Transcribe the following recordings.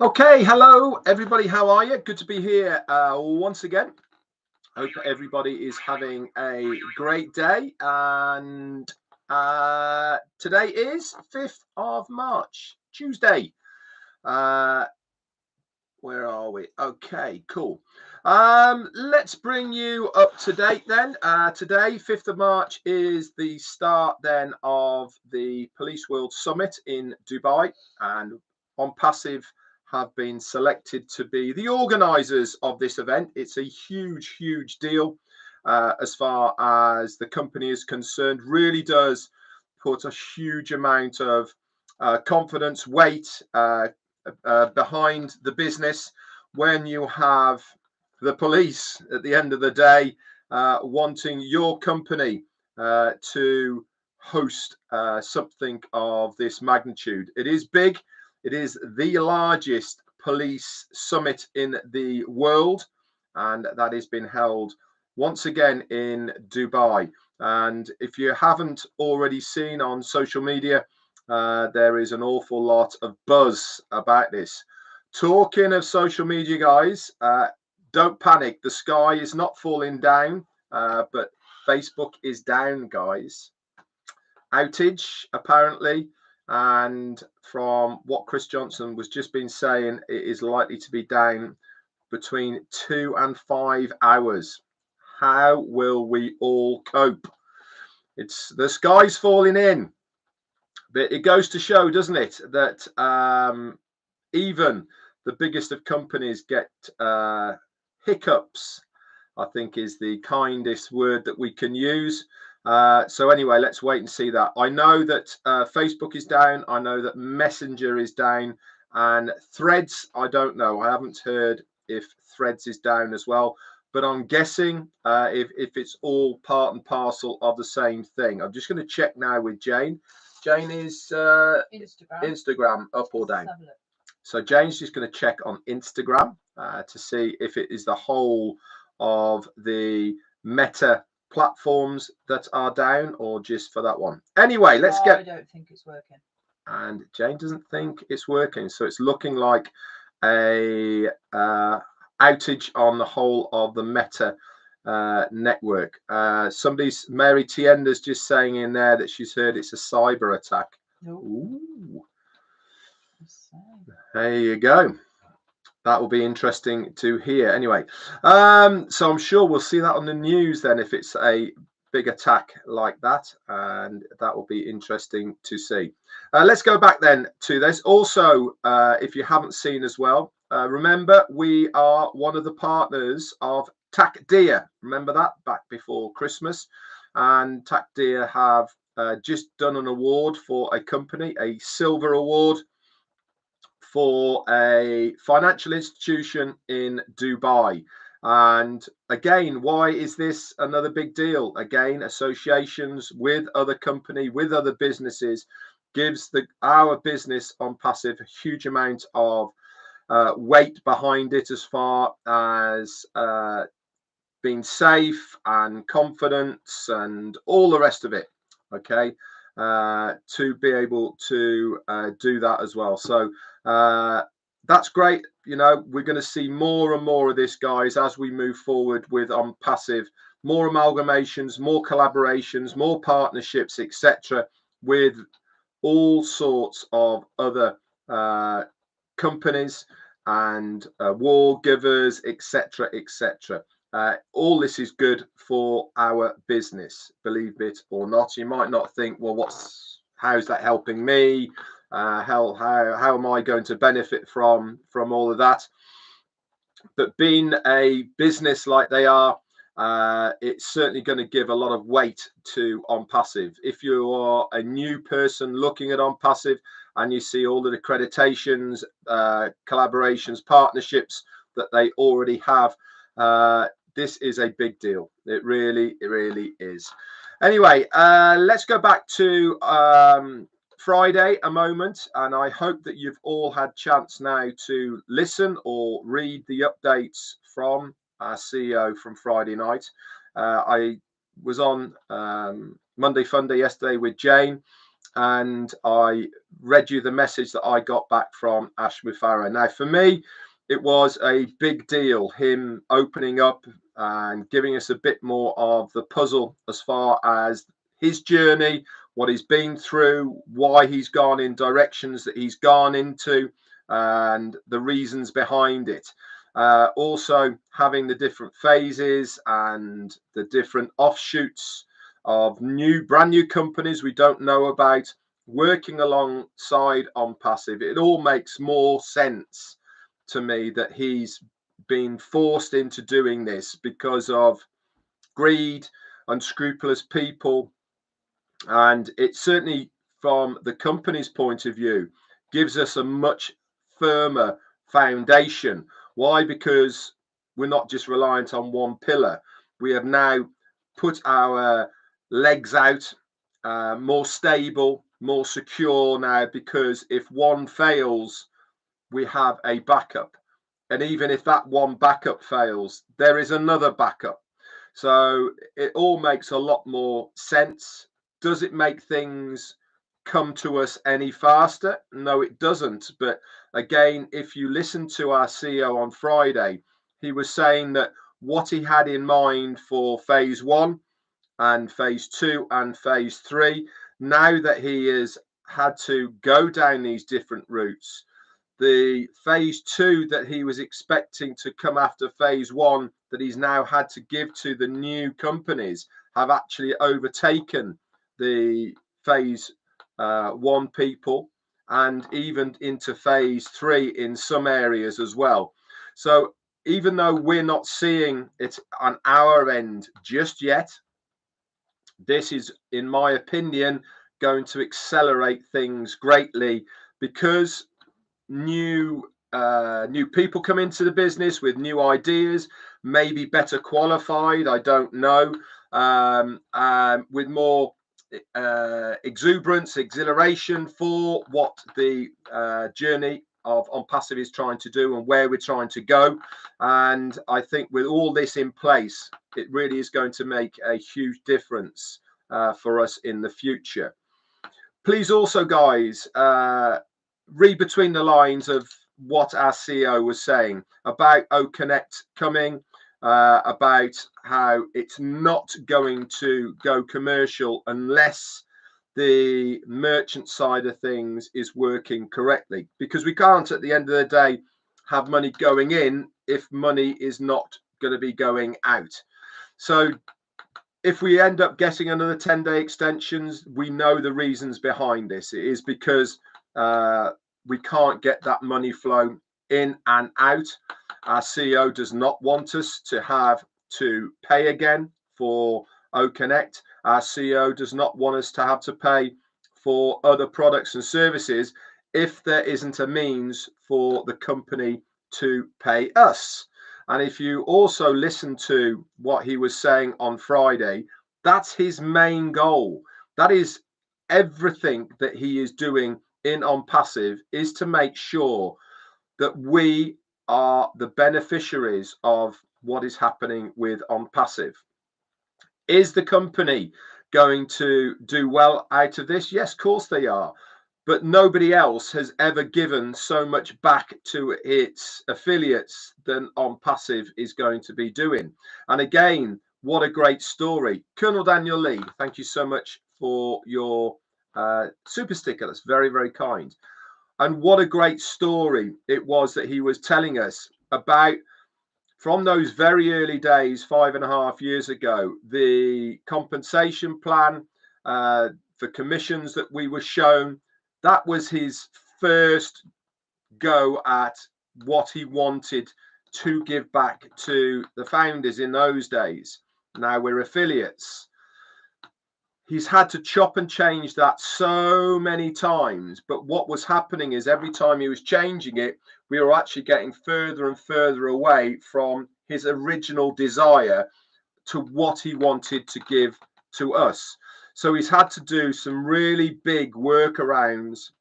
Okay, hello everybody. How are you? Good to be here once again. Hope everybody is having a great day. And today is 5th of March, Tuesday. Uh, where are we? Okay, cool. Let's bring you up to date then. Today, 5th of March, is the start then of the Police World Summit in Dubai, and OnPassive have been selected to be the organisers of this event. It's a huge, huge deal as far as the company is concerned. Really does put a huge amount of confidence, weight, behind the business when you have the police at the end of the day wanting your company to host something of this magnitude. It is big. It is the largest police summit in the world, and that has been held once again in Dubai. And if you haven't already seen on social media, there is an awful lot of buzz about this. Talking of social media, guys, don't panic. The sky is not falling down, but Facebook is down, guys. Outage, apparently. And from what Chris Johnson was just been saying, it is likely to be down between 2 and 5 hours. How will we all cope? It's the sky's falling in. But it goes to show, doesn't it, that even the biggest of companies get hiccups, I think is the kindest word that we can use. So anyway, let's wait and see that. I know that Facebook is down. I know that Messenger is down, and Threads, I don't know. I haven't heard if Threads is down as well. But I'm guessing if it's all part and parcel of the same thing. I'm just going to check now with Jane. Jane, is Instagram up or down? So Jane's just going to check on Instagram to see if it is the whole of the Meta platforms that are down or just for that one. Anyway, let's get. I don't think it's working. And Jane doesn't think it's working. So it's looking like a outage on the whole of the Meta network. Somebody's Mary Tienda's just saying in there that she's heard it's a cyber attack. Nope. Ooh. There you go. That will be interesting to hear. Anyway, so I'm sure we'll see that on the news then if it's a big attack like that, and that will be interesting to see. Let's go back then to this. Also, if you haven't seen as well, remember we are one of the partners of TACDEA. Remember that back before Christmas, and TACDEA have just done an award for a company, a silver award for a financial institution in Dubai. And again, why is this another big deal? Again, associations with other company, with other businesses, gives our business OnPassive a huge amount of weight behind it as far as being safe and confidence and all the rest of it. Okay, to be able to do that as well. So that's great. You know, we're going to see more and more of this, guys, as we move forward with OnPassive. More amalgamations, more collaborations, more partnerships, etc., with all sorts of other companies and war givers, etc., etc. All this is good for our business, believe it or not. You might not think, well, how's that helping me? How am I going to benefit from all of that? But being a business like they are, it's certainly going to give a lot of weight to OnPassive. If you are a new person looking at OnPassive and you see all the accreditations, collaborations, partnerships that they already have, this is a big deal. It really is. Anyway, let's go back to Friday a moment, and I hope that you've all had chance now to listen or read the updates from our CEO from Friday night. I was on Monday Funday yesterday with Jane, and I read you the message that I got back from Ash Mufareh. Now, for me, it was a big deal, him opening up and giving us a bit more of the puzzle as far as his journey, what he's been through, why he's gone in directions that he's gone into, and the reasons behind it. Also having the different phases and the different offshoots of brand new companies we don't know about working alongside OnPassive. It all makes more sense to me that he's been forced into doing this because of greed, unscrupulous people, and it certainly, from the company's point of view, gives us a much firmer foundation. Why? Because we're not just reliant on one pillar. We have now put our legs out, more stable, more secure now, because if one fails, we have a backup. And even if that one backup fails, there is another backup. So it all makes a lot more sense. Does it make things come to us any faster? No, it doesn't. But again, if you listen to our CEO on Friday, he was saying that what he had in mind for phase 1 and phase 2 and phase 3, now that he has had to go down these different routes, the phase 2 that he was expecting to come after phase 1 that he's now had to give to the new companies have actually overtaken the phase 1 people, and even into phase 3 in some areas as well. So even though we're not seeing it on our end just yet, this is, in my opinion, going to accelerate things greatly, because new people come into the business with new ideas, maybe better qualified, I don't know, with more exuberance, exhilaration for what the journey of OnPassive is trying to do and where we're trying to go. And I think with all this in place, it really is going to make a huge difference for us in the future. Please also, guys, read between the lines of what our CEO was saying about OCONNECT coming, about how it's not going to go commercial unless the merchant side of things is working correctly, because we can't at the end of the day have money going in if money is not going to be going out. So if we end up getting another 10-day extensions, we know the reasons behind this. It is because we can't get that money flow in and out. Our CEO does not want us to have to pay again for OCONNECT. Our CEO does not want us to have to pay for other products and services if there isn't a means for the company to pay us. And if you also listen to what he was saying on Friday, that's his main goal. That is everything that he is doing in OnPassive, is to make sure that we are the beneficiaries of what is happening with OnPassive. Is the company going to do well out of this? Yes, of course they are. But nobody else has ever given so much back to its affiliates than OnPassive is going to be doing. And again, what a great story. Colonel Daniel Lee, thank you so much for your super sticker. That's very, very kind. And what a great story it was that he was telling us about, from those very early days, 5.5 years ago, the compensation plan for commissions that we were shown. That was his first go at what he wanted to give back to the founders in those days. Now we're affiliates. He's had to chop and change that so many times. But what was happening is every time he was changing it, we were actually getting further and further away from his original desire to what he wanted to give to us. So he's had to do some really big workarounds,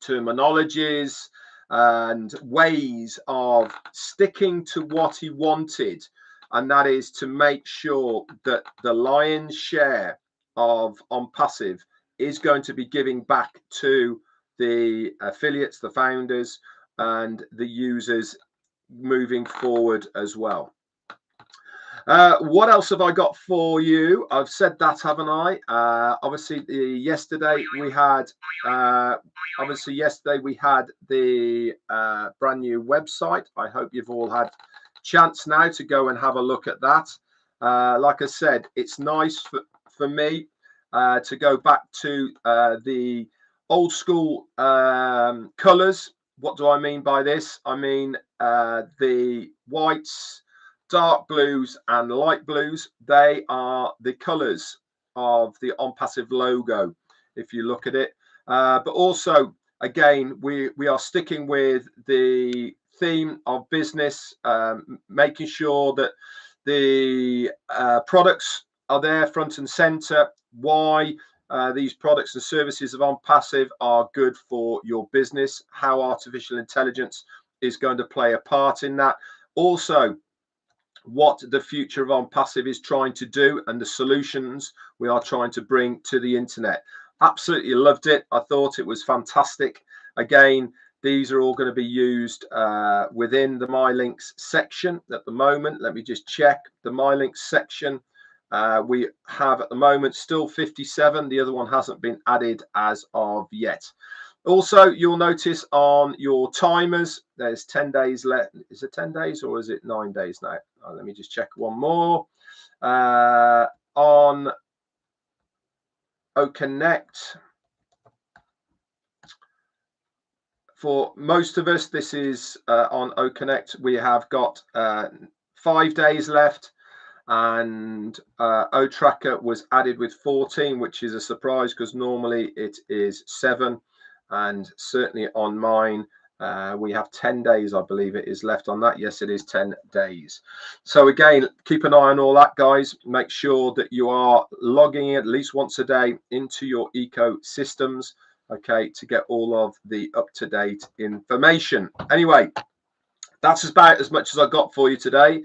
terminologies and ways of sticking to what he wanted. And that is to make sure that the lion's share of OnPassive is going to be giving back to the affiliates, the founders, and the users moving forward as well. What else have I got for you? I've said that, haven't I? Obviously, yesterday we had the brand new website. I hope you've all had chance now to go and have a look at that. Like I said, it's nice for me to go back to the old school colors. What do I mean by this? I mean the whites, dark blues and light blues. They are the colors of the OnPassive logo, if you look at it. But also, again, we are sticking with the theme of business, making sure that the products are there front and center. Why these products and services of OnPassive are good for your business, how artificial intelligence is going to play a part in that. Also, what the future of OnPassive is trying to do and the solutions we are trying to bring to the internet. Absolutely loved it. I thought it was fantastic. Again, these are all going to be used within the My Links section at the moment. Let me just check the My Links section. We have at the moment still 57. The other one hasn't been added as of yet. Also, you'll notice on your timers, there's 10 days left. Is it 10 days or is it 9 days now? Let me just check one more. On OCONNECT, for most of us, this is on OCONNECT. We have got 5 days left, and OTRACKER was added with 14, which is a surprise because normally it is 7. And certainly on mine, we have 10 days, I believe it is, left on that. Yes, it is 10 days. So again, keep an eye on all that, guys. Make sure that you are logging in at least once a day into your ecosystems, okay, to get all of the up-to-date information. Anyway, that's about as much as I got for you today.